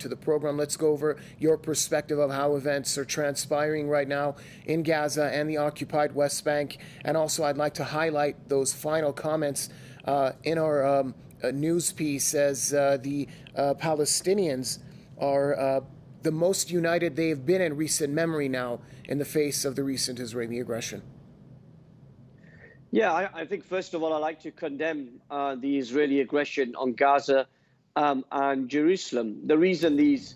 to the program. Let's go over your perspective of how events are transpiring right now in Gaza and the occupied West Bank. And also, I'd like to highlight those final comments in our news piece as the Palestinians are the most united they have been in recent memory now in the face of the recent Israeli aggression. Yeah, I think, first of all, I'd like to condemn the Israeli aggression on Gaza and Jerusalem. The reason these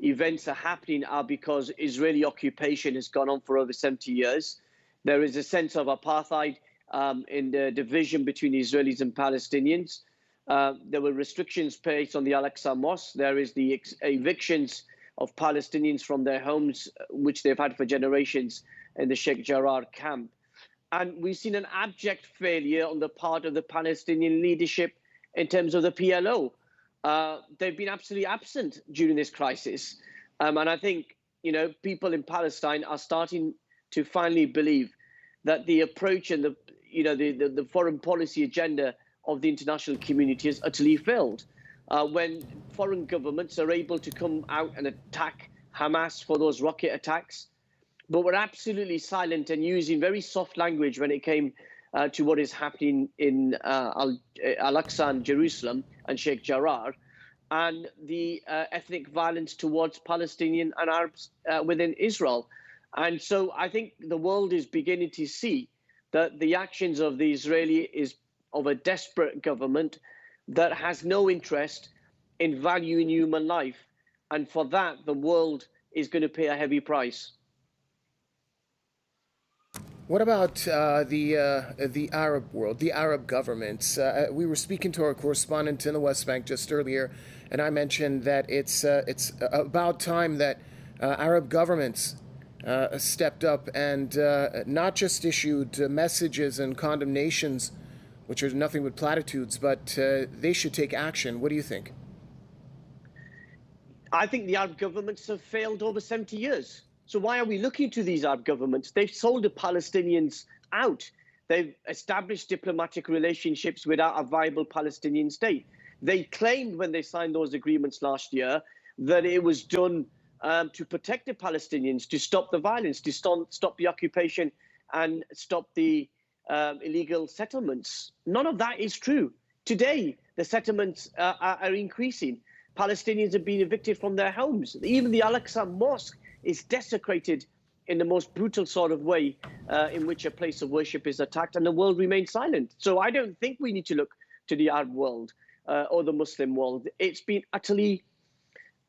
events are happening are because Israeli occupation has gone on for over 70 years. There is a sense of apartheid in the division between Israelis and Palestinians. There were restrictions placed on the Al-Aqsa Mosque. There is the evictions of Palestinians from their homes, which they've had for generations in the Sheikh Jarrah camp. And we've seen an abject failure on the part of the Palestinian leadership in terms of the PLO. They've been absolutely absent during this crisis. And I think, people in Palestine are starting to finally believe that the approach and the foreign policy agenda of the international community has utterly failed. When foreign governments are able to come out and attack Hamas for those rocket attacks, but were absolutely silent and using very soft language when it came to what is happening in Al-Aqsa and Jerusalem and Sheikh Jarrah, and the ethnic violence towards Palestinian and Arabs within Israel. And so I think the world is beginning to see that the actions of the Israeli is of a desperate government that has no interest in valuing human life. And for that, the world is going to pay a heavy price. What about the Arab world, the Arab governments? We were speaking to our correspondent in the West Bank just earlier, and I mentioned that it's about time that Arab governments stepped up and not just issued messages and condemnations, which are nothing but platitudes, but they should take action. What do you think? I think the Arab governments have failed over 70 years. So why are we looking to these Arab governments? They've sold the Palestinians out. They've established diplomatic relationships without a viable Palestinian state. They claimed when they signed those agreements last year that it was done to protect the Palestinians, to stop the violence, to stop the occupation and stop the illegal settlements. None of that is true. Today, the settlements are increasing. Palestinians are being evicted from their homes. Even the Al-Aqsa Mosque is desecrated in the most brutal sort of way in which a place of worship is attacked, and the world remains silent. So I don't think we need to look to the Arab world or the Muslim world. It's been utterly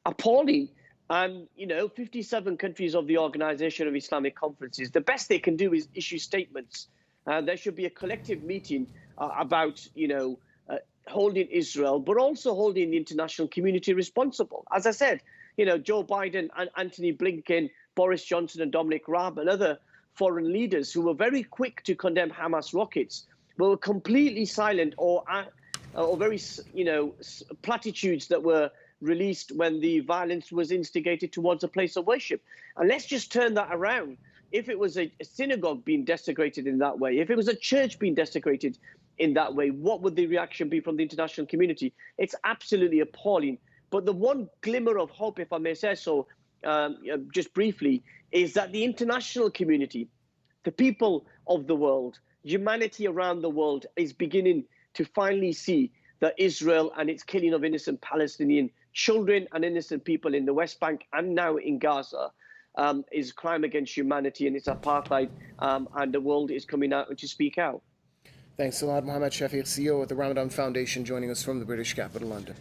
appalling. And, 57 countries of the Organization of Islamic Conferences, the best they can do is issue statements. There should be a collective meeting about, holding Israel, but also holding the international community responsible. As I said, Joe Biden and Antony Blinken, Boris Johnson and Dominic Raab and other foreign leaders who were very quick to condemn Hamas rockets, but were completely silent or very, platitudes that were released when the violence was instigated towards a place of worship. And let's just turn that around. If it was a synagogue being desecrated in that way, if it was a church being desecrated in that way, what would the reaction be from the international community? It's absolutely appalling. But the one glimmer of hope, if I may say so, just briefly, is that the international community, the people of the world, humanity around the world is beginning to finally see that Israel and its killing of innocent Palestinian children and innocent people in the West Bank and now in Gaza is a crime against humanity and it's apartheid, and the world is coming out to speak out. Thanks a lot, Mohammed Shafiq, CEO of the Ramadan Foundation, joining us from the British capital, London.